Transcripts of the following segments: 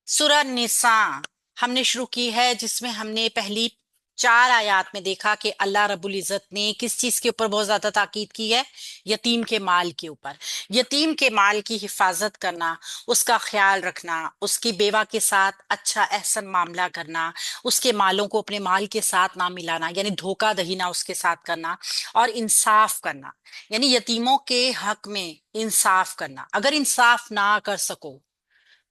सूरह निसा हमने शुरू की है, जिसमें हमने पहली 4 आयत में देखा कि अल्लाह रब्बुल इज़्ज़त ने किस चीज के ऊपर बहुत ज्यादा ताकीद की है। यतीम के माल के ऊपर। यतीम के माल की हिफाजत करना, उसका ख्याल रखना, उसकी बेवा के साथ अच्छा एहसन मामला करना, उसके मालों को अपने माल के साथ ना मिलाना, यानी धोखा दही ना उसके साथ करना, और इंसाफ करना, यानी यतीमों के हक में इंसाफ करना। अगर इंसाफ ना कर सको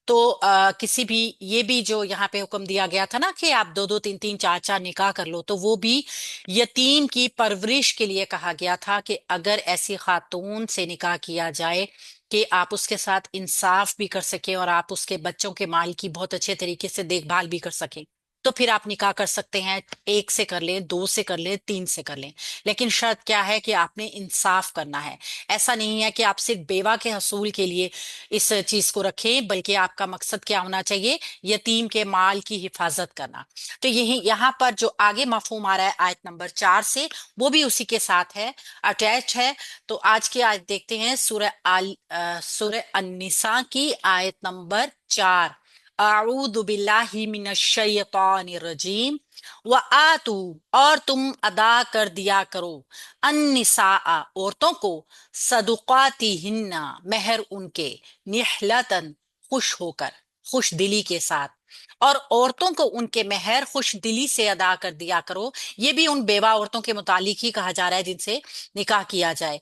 तो किसी भी, ये भी जो यहाँ पे हुक्म दिया गया था ना कि आप दो दो तीन तीन चार चार निकाह कर लो, तो वो भी यतीम की परवरिश के लिए कहा गया था कि अगर ऐसी खातून से निकाह किया जाए कि आप उसके साथ इंसाफ भी कर सके और आप उसके बच्चों के माल की बहुत अच्छे तरीके से देखभाल भी कर सके, तो फिर आप निकाह कर सकते हैं। एक से कर लें, दो से कर लें, तीन से कर लें, लेकिन शर्त क्या है कि आपने इंसाफ करना है। ऐसा नहीं है कि आप सिर्फ बेवा के हसूल के लिए इस चीज को रखें, बल्कि आपका मकसद क्या होना चाहिए? यतीम के माल की हिफाजत करना। तो यही यहाँ पर जो आगे मफहूम आ रहा है आयत नंबर 4 से, वो भी उसी के साथ है, अटैच है। तो आज की आयत देखते हैं, सूरह अन्निसा की आयत नंबर 4। अऊदु बिल्लाहि मिनश शैतानिर रजीम। व आतू, और तुम अदा कर दिया करो, अन्निसा, औरतों को, सदुकाती हिन्ना, मेहर उनके, निहलतन, खुश होकर, खुश दिली के साथ। और औरतों को उनके मेहर खुश दिली से अदा कर दिया करो। ये भी उन बेवा औरतों के मुतालिक ही कहा जा रहा है जिनसे निकाह किया जाए।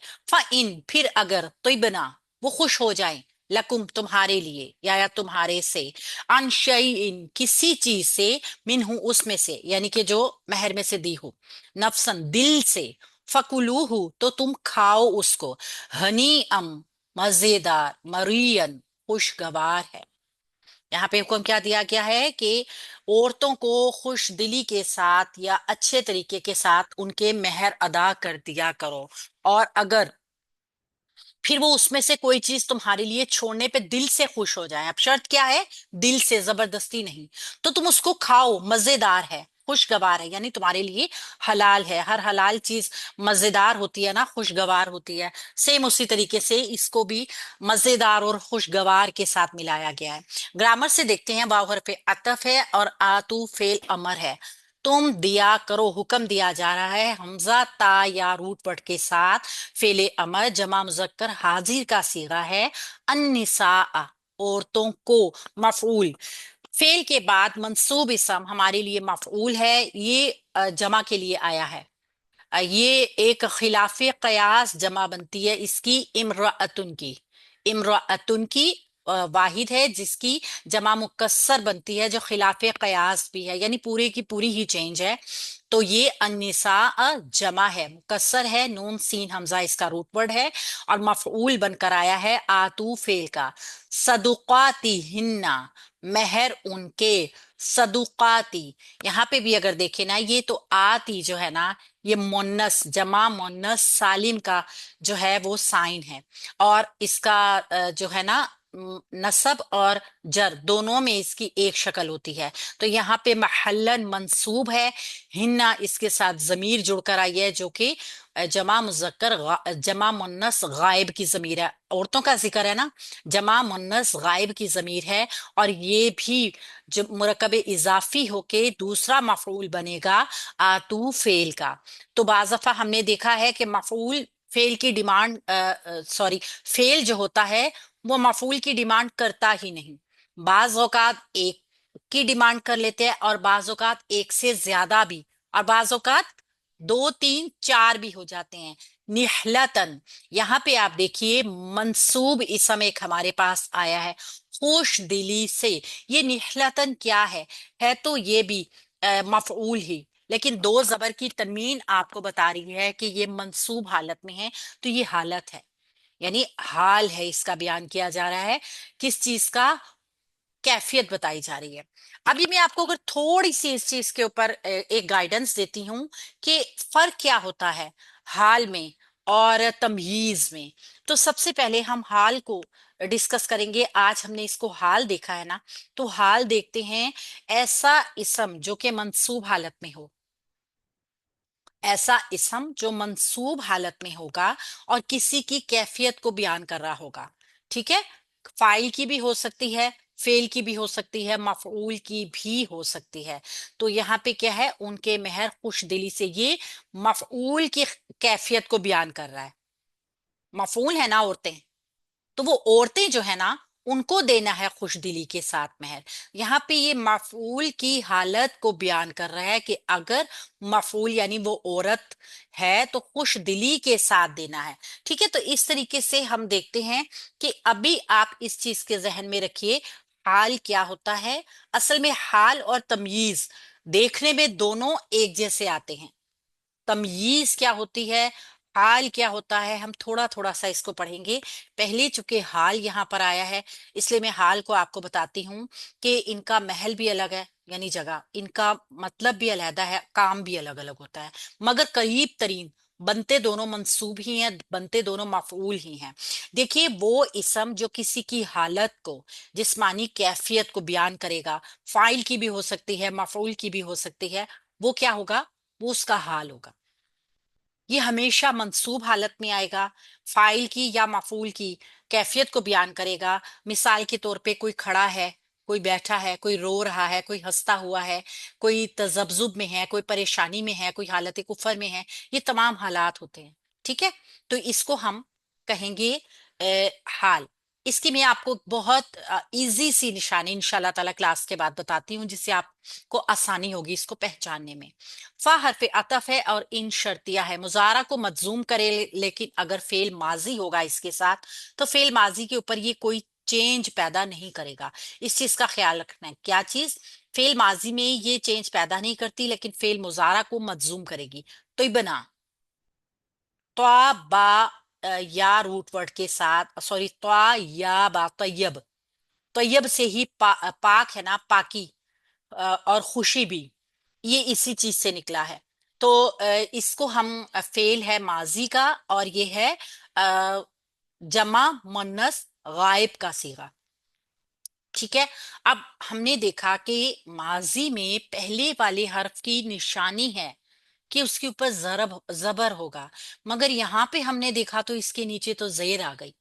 इन, फिर अगर तोयबना, वो खुश हो जाए, लकुम, तुम्हारे लिए, या तुम्हारे से, अनशईन, किसी चीज से, मिनहु, उसमें से, यानी कि जो मेहर में से दी हो, नफसन, दिल से, फकुलूहु, तो तुम खाओ उसको, हनी अम, मजेदार, मरियन, खुशगवार है। यहाँ पे हुक्म क्या दिया गया है कि औरतों को खुश दिली के साथ या अच्छे तरीके के साथ उनके मेहर अदा कर दिया करो। और अगर फिर वो उसमें से कोई चीज तुम्हारे लिए छोड़ने पे दिल से खुश हो जाए, अब शर्त क्या है? दिल से, जबरदस्ती नहीं, तो तुम उसको खाओ, मजेदार है, खुशगवार है, यानी तुम्हारे लिए हलाल है। हर हलाल चीज मजेदार होती है ना, खुशगवार होती है। सेम उसी तरीके से इसको भी मजेदार और खुशगवार के साथ मिलाया गया है। ग्रामर से देखते हैं, वाव हरफ अतफ है और आतू फेल अमर है। तुम दिया करो, हुक्म दिया जा रहा है हमजा ता या रूट पट के साथ। फेले अमर जमा मुजक्कर हाजिर का सीगा है। अन्निसा, औरतों को। मफऊल, फेल के बाद मंसूब इसम हमारे लिए मफऊल है। ये जमा के लिए आया है। ये एक खिलाफे कयास जमा बनती है इसकी, इमराअतुन की। इमराअतुन की वाहिद है जिसकी जमा मुकस्सर बनती है, जो खिलाफे कयास भी है, यानी पूरे की पूरी ही चेंज है। तो ये अन्निसा जमा है, मुकस्सर है, नून सीन हमजा इसका रूट वर्ड है, और मफऊल बनकर आया है आतू फेल का। सदुकाती हिन्ना, मेहर उनके, सदुकाती। यहाँ पे भी अगर देखे ना, ये तो आती जो है ना, ये मोन्नस, जमा मोन्नस सालिम का जो है वो साइन है। और इसका जो है ना, नसब और जर दोनों में इसकी एक शक्ल होती है। तो यहाँ पे महल्लन मंसूब है। हिन्ना इसके साथ जमीर जुड़कर आई है, जो कि जमा मुजक्कर जमा मुन्नस गायब की जमीर है। औरतों का जिक्र है ना, जमा मुन्नस गायब की जमीर है। और ये भी जो मुरकब इजाफी होके दूसरा मफऊल बनेगा आतू फेल का। तो बाज़ दफा हमने देखा है कि मफऊल फेल की डिमांड, सॉरी, फेल जो होता है वो मफूल की डिमांड करता ही नहीं। बाज औकात एक की डिमांड कर लेते हैं, और बाज औकात एक से ज्यादा भी, और बाज औकात दो तीन चार भी हो जाते हैं। निहलतन, यहाँ पे आप देखिए मंसूब इसम एक हमारे पास आया है, खुश दिली से। ये निहलतन क्या है तो ये भी मफऊल ही, लेकिन दो जबर की तनवीन आपको बता रही है कि ये मंसूब हालत में है। तो ये हालत है, यानी हाल है, इसका बयान किया जा रहा है। किस चीज का? कैफियत बताई जा रही है। अभी मैं आपको अगर थोड़ी सी इस चीज के ऊपर एक गाइडेंस देती हूँ कि फर्क क्या होता है हाल में और तमयीज में। तो सबसे पहले हम हाल को डिस्कस करेंगे। आज हमने इसको हाल देखा है ना, तो हाल देखते हैं। ऐसा इसम जो कि मंसूब हालत में हो, ऐसा इसम जो मंसूब हालत में होगा और किसी की कैफियत को बयान कर रहा होगा। ठीक है, फाइल की भी हो सकती है, फेल की भी हो सकती है, मफऊल की भी हो सकती है। तो यहाँ पे क्या है, उनके मेहर खुश दिली से, ये मफऊल की कैफियत को बयान कर रहा है। मफऊल है ना औरतें, तो वो औरतें जो है ना, उनको देना है खुश दिली के साथ मेहर। यहाँ पे ये मफऊल की हालत को बयान कर रहा है कि अगर मफऊल यानी वो औरत है तो खुश दिली के साथ देना है। ठीक है, तो इस तरीके से हम देखते हैं कि अभी आप इस चीज के जहन में रखिए, हाल क्या होता है। असल में हाल और तमयीज देखने में दोनों एक जैसे आते हैं। तमयीज क्या होती है, हाल क्या होता है, हम थोड़ा थोड़ा सा इसको पढ़ेंगे। पहले चूंकि हाल यहाँ पर आया है, इसलिए मैं हाल को आपको बताती हूँ कि इनका महल भी अलग है, यानी जगह, इनका मतलब भी अलहदा है, काम भी अलग अलग होता है, मगर करीब तरीन बनते दोनों मंसूब ही हैं, बनते दोनों मफऊल ही हैं। देखिए, वो इसम जो किसी की हालत को, जिस्मानी कैफियत को बयान करेगा, फाइल की भी हो सकती है, मफऊल की भी हो सकती है, वो क्या होगा, वो उसका हाल होगा। ये हमेशा मंसूब हालत में आएगा, फाइल की या मफूल की कैफियत को बयान करेगा। मिसाल के तौर पे कोई खड़ा है, कोई बैठा है, कोई रो रहा है, कोई हंसता हुआ है, कोई तजब्जुब में है, कोई परेशानी में है, कोई हालत कुफर में है, ये तमाम हालात होते हैं। ठीक है, तो इसको हम कहेंगे हाल। इसकी मैं आपको बहुत इजी सी निशानी इंशाल्लाह ताला क्लास के बाद बताती हूँ, जिससे आपको आसानी होगी इसको पहचानने में। फा हरफ अतफ है और इन शर्तिया है, मुजारा को मजूम करे, लेकिन अगर फेल माजी होगा इसके साथ, तो फेल माजी के ऊपर ये कोई चेंज पैदा नहीं करेगा। इस चीज का ख्याल रखना है। क्या चीज, फेल माजी में ये चेंज पैदा नहीं करती, लेकिन फेल मुजारा को मजूम करेगी। तो बना त्वा बा या रूट वर्ड के साथ, सॉरी, त्वा या बा तैयब, तैयब से ही पाक है ना, पाकी, और खुशी भी, ये इसी चीज से निकला है। तो इसको हम फेल है माजी का, और ये है अ, जमा मुन्नस गायब का सीगा। ठीक है, अब हमने देखा कि माजी में पहले वाले हर्फ की निशानी है कि उसके ऊपर जबर होगा, मगर यहाँ पे हमने देखा तो इसके नीचे तो जेर आ गई।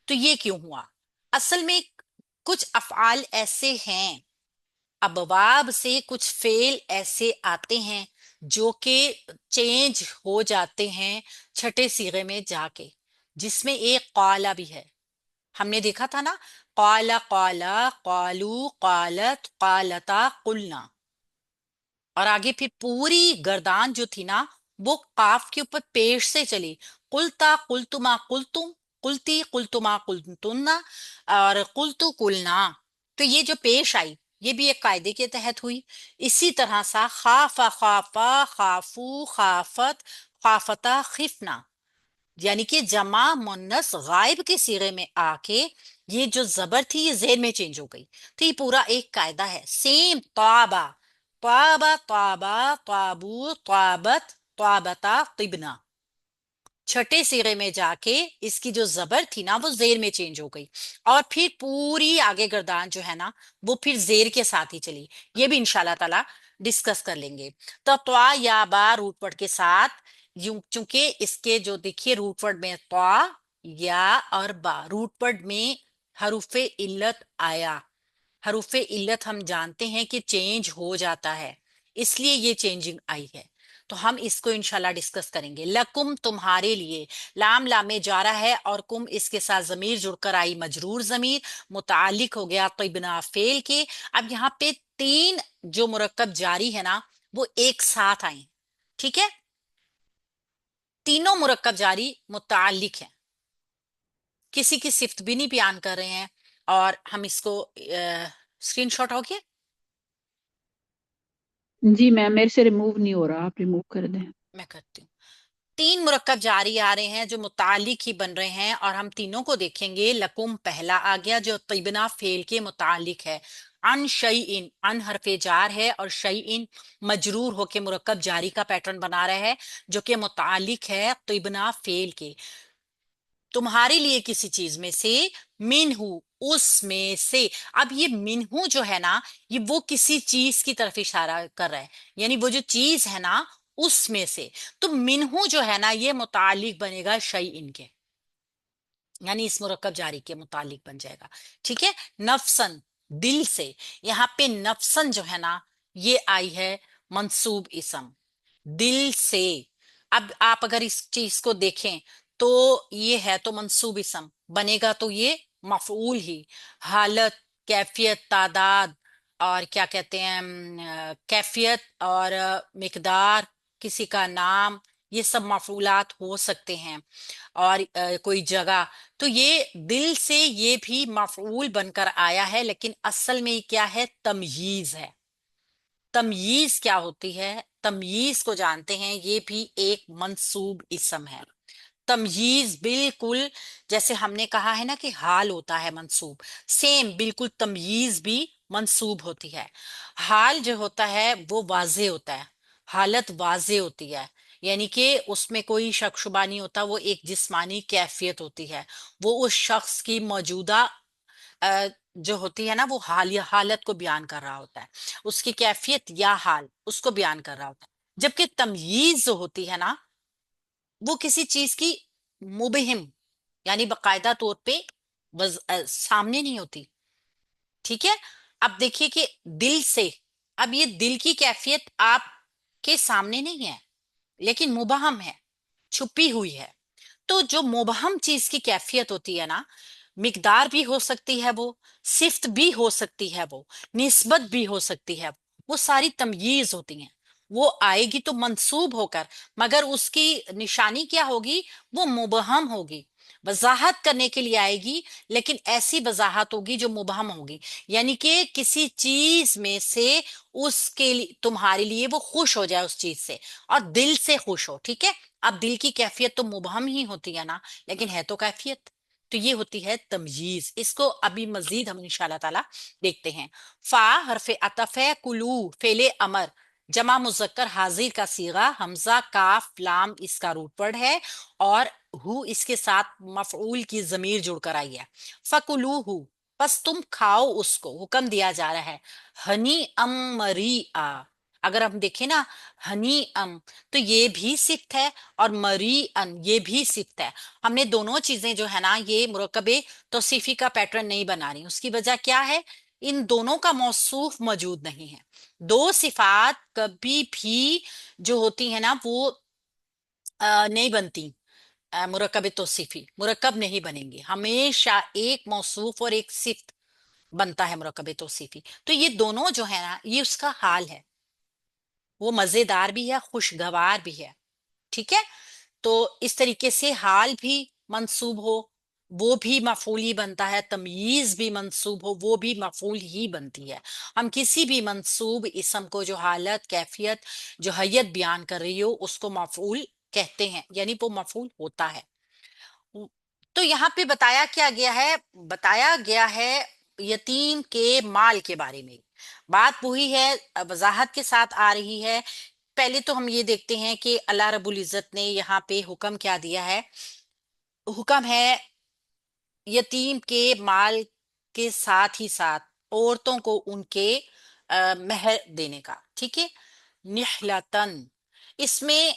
तो ये क्यों हुआ? असल में कुछ अफआल ऐसे हैं, अबवाब से कुछ फेल ऐसे आते हैं जो कि चेंज हो जाते हैं छठे सीगे में जाके, जिसमें एक काला भी है। हमने देखा था ना, काला काला, कालू, कालत, कालता, कुलना, और आगे फिर पूरी गर्दान जो थी ना, वो काफ के ऊपर पेश से चली। कुलता कुलतुमा कुलतुम, कुलती कुलतुमा कुलतुन्ना, और कुलतु कुलना। तो ये जो पेश आई, ये भी एक कायदे के तहत हुई। इसी तरह सा खाफा खाफा, खाफू, खाफत, खाफता, खिफना, यानी कि जमा मुन्नस गायब के सीगे में आके ये जो जबर थी ये जेर में चेंज हो गई। तो ये पूरा एक कायदा है, सेम। त्वाबा, त्वाबा, त्वाबा, त्वाबू, त्वाबत, त्वाबता, तिबना, छठे सिरे में जाके इसकी जो जबर थी ना वो जेर में चेंज हो गई, और फिर पूरी आगे गर्दान जो है ना, वो फिर जेर के साथ ही चली। ये भी इंशाल्लाह ताला डिस्कस कर लेंगे। तो त्वा या बा रूट वर्ड के साथ, यूं चूंकि इसके जो देखिए रूट वर्ड में त्वा या और बा, रूट वर्ड में हरूफे इल्लत आया। हरूफे इल्लत हम जानते हैं कि चेंज हो जाता है, इसलिए ये चेंजिंग आई है। तो हम इसको इंशाल्लाह डिस्कस करेंगे। लकुम तुम्हारे लिए, लाम लामे जारा है, और कुम इसके साथ जमीर जुड़कर आई मजरूर जमीर, मुतालिक हो गया तिबना फेल के। अब यहाँ पे तीन जो मुरक्कब जारी है ना, वो एक साथ आए। ठीक है, तीनों मुरक्कब जारी मुतालिक है, किसी की सिफ्त भी नहीं बयान कर रहे हैं। और हम इसको स्क्रीनशॉट हो गया, जी मैम, मेरे से रिमूव नहीं हो रहा, आप रिमूव कर दें। मैं करती हूँ। तीन मुरक्कब जारी आ रहे हैं जो मुतालिक ही बन रहे हैं, और हम तीनों को देखेंगे। लकुम पहला आ गया जो तिबना फेल के मुतालिक है। अन शई इन, अन हरफे जार है, और शई इन मजरूर होके मुरक्कब जारी का पैटर्न बना रहा है, जो कि मुतालिक है तिबना फेल के। तुम्हारे लिए किसी चीज में से, मिनहू उसमें से। अब ये मिनहू जो है ना, ये वो किसी चीज की तरफ इशारा कर रहा है, यानी वो जो चीज है ना उसमें से। तो मिनहू जो है ना ये मुतालिक बनेगा शई इनके, यानी इस मुरक्कब जारी के मुतालिक बन जाएगा। ठीक है, नफसन, دل سے. یہاں پہ نفسن جو ہے نا یہ آئی ہے منصوب اسم. دل سے. اب آپ اگر اس چیز کو دیکھیں تو یہ ہے تو منصوب اسم بنے گا تو یہ مفعول ہی. حالت، کیفیت، تعداد اور کیا کہتے ہیں کیفیت اور مقدار، کسی کا نام، یہ سب مفعولات ہو سکتے ہیں. اور کوئی جگہ. تو یہ دل سے یہ بھی مفعول بن کر آیا ہے، لیکن اصل میں یہ کیا ہے؟ تمییز ہے. تمییز کیا ہوتی ہے؟ تمییز کو جانتے ہیں، یہ بھی ایک منصوب اسم ہے. تمییز بالکل جیسے ہم نے کہا ہے نا کہ حال ہوتا ہے منصوب، سیم بالکل تمییز بھی منصوب ہوتی ہے. حال جو ہوتا ہے وہ واضح ہوتا ہے، حالت واضح ہوتی ہے، یعنی کہ اس میں کوئی شک شبہ نہیں ہوتا، وہ ایک جسمانی کیفیت ہوتی ہے. وہ اس شخص کی موجودہ جو ہوتی ہے نا وہ حالت کو بیان کر رہا ہوتا ہے، اس کی کیفیت یا حال اس کو بیان کر رہا ہوتا ہے. جبکہ تمییز جو ہوتی ہے نا وہ کسی چیز کی مبہم، یعنی باقاعدہ طور پہ سامنے نہیں ہوتی. ٹھیک ہے. اب دیکھیے کہ دل سے، اب یہ دل کی کیفیت آپ کے سامنے نہیں ہے لیکن مبہم ہے، چھپی ہوئی ہے. تو جو مبہم چیز کی کیفیت ہوتی ہے نا، مقدار بھی ہو سکتی ہے، وہ صفت بھی ہو سکتی ہے، وہ نسبت بھی ہو سکتی ہے، وہ ساری تمییز ہوتی ہیں. وہ آئے گی تو منصوب ہو کر، مگر اس کی نشانی کیا ہوگی؟ وہ مبہم ہوگی. وضاحت کرنے کے لیے آئے گی، لیکن ایسی وضاحت ہوگی جو مبہم ہوگی. یعنی کہ کسی چیز میں سے اس کے لیے تمہارے لیے وہ خوش ہو جائے اس چیز سے، اور دل سے خوش ہو. ٹھیک ہے. اب دل کی کیفیت تو مبہم ہی ہوتی ہے نا، لیکن ہے تو کیفیت. تو یہ ہوتی ہے تمییز. اس کو ابھی مزید ہم انشاءاللہ تعالی دیکھتے ہیں. فا حرف عطف ہے، کلو فعل امر جمع مذکر حاضر کا صیغہ، حمزہ کاف لام اس کا روٹ ورڈ ہے، اور ہو اس کے ساتھ مفعول کی ضمیر جڑ کر آئی ہے. فکلو ہو، پس تم کھاؤ اس کو، حکم دیا جا رہا ہے. ہنی ام مری آ، اگر ہم دیکھیں نا ہنی ام تو یہ بھی صفت ہے، اور مری ان یہ بھی صفت ہے. ہم نے دونوں چیزیں جو ہے نا یہ مرکب توصیفی کا پیٹرن نہیں بنا رہی. اس کی وجہ کیا ہے؟ ان دونوں کا موصوف موجود نہیں ہے. دو صفات کبھی بھی جو ہوتی ہیں نا وہ نہیں بنتی. مرکب توصیفی مرکب نہیں بنیں گے، ہمیشہ ایک موصوف اور ایک صفت بنتا ہے مرکب توصیفی. تو یہ دونوں جو ہے نا یہ اس کا حال ہے، وہ مزیدار بھی ہے، خوشگوار بھی ہے. ٹھیک ہے. تو اس طریقے سے حال بھی منصوب ہو وہ بھی مفعول ہی بنتا ہے، تمییز بھی منصوب ہو وہ بھی مفعول ہی بنتی ہے. ہم کسی بھی منصوب اسم کو جو حالت، کیفیت، جو حیت بیان کر رہی ہو اس کو مفعول کہتے ہیں، یعنی وہ مفعول ہوتا ہے. تو یہاں پہ بتایا کیا گیا ہے؟ بتایا گیا ہے یتیم کے مال کے بارے میں. بات وہی ہے، وضاحت کے ساتھ آ رہی ہے. پہلے تو ہم یہ دیکھتے ہیں کہ اللہ رب العزت نے یہاں پہ حکم کیا دیا ہے. حکم ہے یتیم کے مال کے ساتھ ہی ساتھ عورتوں کو ان کے مہر دینے کا. ٹھیک ہے. نحلتن، اس میں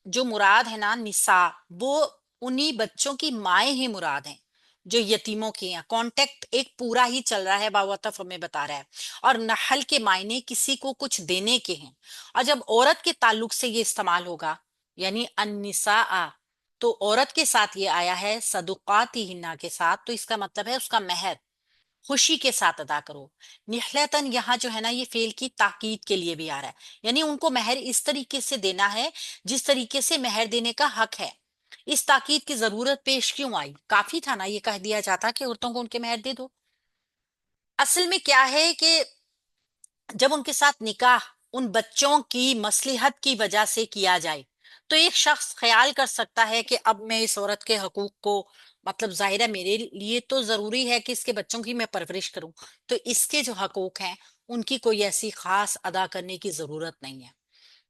جو مراد ہے نا نساء، وہ انہی بچوں کی مائیں ہی مراد ہیں جو یتیموں کے ہیں. کانٹیکٹ ایک پورا ہی چل رہا ہے، باوطف ہمیں بتا رہا ہے. اور نحل کے معنی کسی کو کچھ دینے کے ہیں، اور جب عورت کے تعلق سے یہ استعمال ہوگا یعنی النساء، تو عورت کے ساتھ یہ آیا ہے صدقاتی ہنہ کے ساتھ، تو اس کا مطلب ہے اس کا مہر خوشی کے ساتھ ادا کرو. نحلتن یہاں جو ہے نا یہ فعل کی تاکید کے لیے بھی آ رہا ہے، یعنی ان کو مہر اس طریقے سے دینا ہے جس طریقے سے مہر دینے کا حق ہے. اس تاکید کی ضرورت پیش کیوں آئی؟ کافی تھا نا یہ کہہ دیا جاتا کہ عورتوں کو ان کے مہر دے دو. اصل میں کیا ہے کہ جب ان کے ساتھ نکاح ان بچوں کی مصلحت کی وجہ سے کیا جائے تو ایک شخص خیال کر سکتا ہے کہ اب میں اس عورت کے حقوق کو، مطلب ظاہر ہے میرے لیے تو ضروری ہے کہ اس کے بچوں کی میں پرورش کروں، تو اس کے جو حقوق ہیں ان کی کوئی ایسی خاص ادا کرنے کی ضرورت نہیں ہے.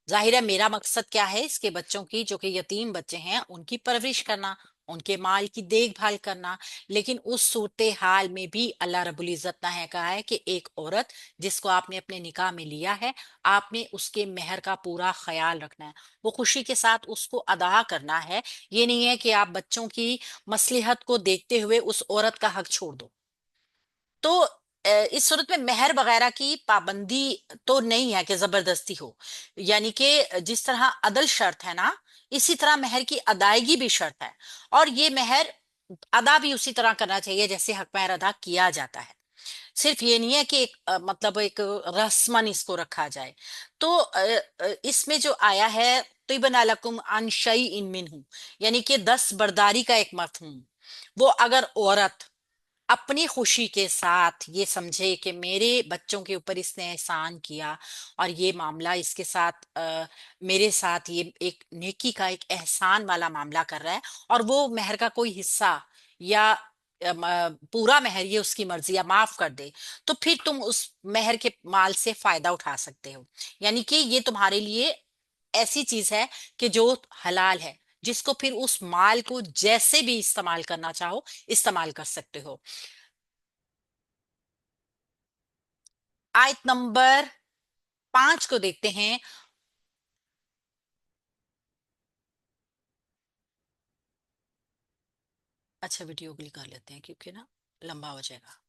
ظاہر ہے میرا مقصد کیا ہے؟ اس کے بچوں کی، جو کہ یتیم بچے ہیں، ان کی پرورش کرنا، ان کے مال کی دیکھ بھال کرنا. لیکن اس صورتحال میں بھی اللہ رب العزت نے کہا ہے کہ ایک عورت جس کو آپ نے اپنے نکاح میں لیا ہے، آپ نے اس کے مہر کا پورا خیال رکھنا ہے، وہ خوشی کے ساتھ اس کو ادا کرنا ہے. یہ نہیں ہے کہ آپ بچوں کی مصلحت کو دیکھتے ہوئے اس عورت کا حق چھوڑ دو. تو इस सूरत में मेहर वगैरह की पाबंदी तो नहीं है कि जबरदस्ती हो, यानी कि जिस तरह अदल शर्त है ना, इसी तरह मेहर की अदायगी भी शर्त है। और ये मेहर अदा भी उसी तरह करना चाहिए जैसे हक मेहर अदा किया जाता है। सिर्फ ये नहीं है कि एक मतलब एक रस्मन इसको रखा जाए। तो इसमें जो आया है तिबन अलकुम अन शैइन मिन्हु, यानी कि 10 बरदारी का एक मफहूम, वो अगर औरत अपनी खुशी के साथ ये समझे कि मेरे बच्चों के ऊपर इसने एहसान किया और ये मामला इसके साथ मेरे साथ ये एक नेकी का एक एहसान वाला मामला कर रहा है, और वो मेहर का कोई हिस्सा या पूरा मेहर ये उसकी मर्जी या माफ कर दे, तो फिर तुम उस मेहर के माल से फायदा उठा सकते हो। यानी कि ये तुम्हारे लिए ऐसी चीज है कि जो हलाल है, जिसको फिर उस माल को जैसे भी इस्तेमाल करना चाहो इस्तेमाल कर सकते हो। आयत नंबर 5 को देखते हैं। अच्छा, वीडियो क्लिक कर लेते हैं क्योंकि ना लंबा हो जाएगा।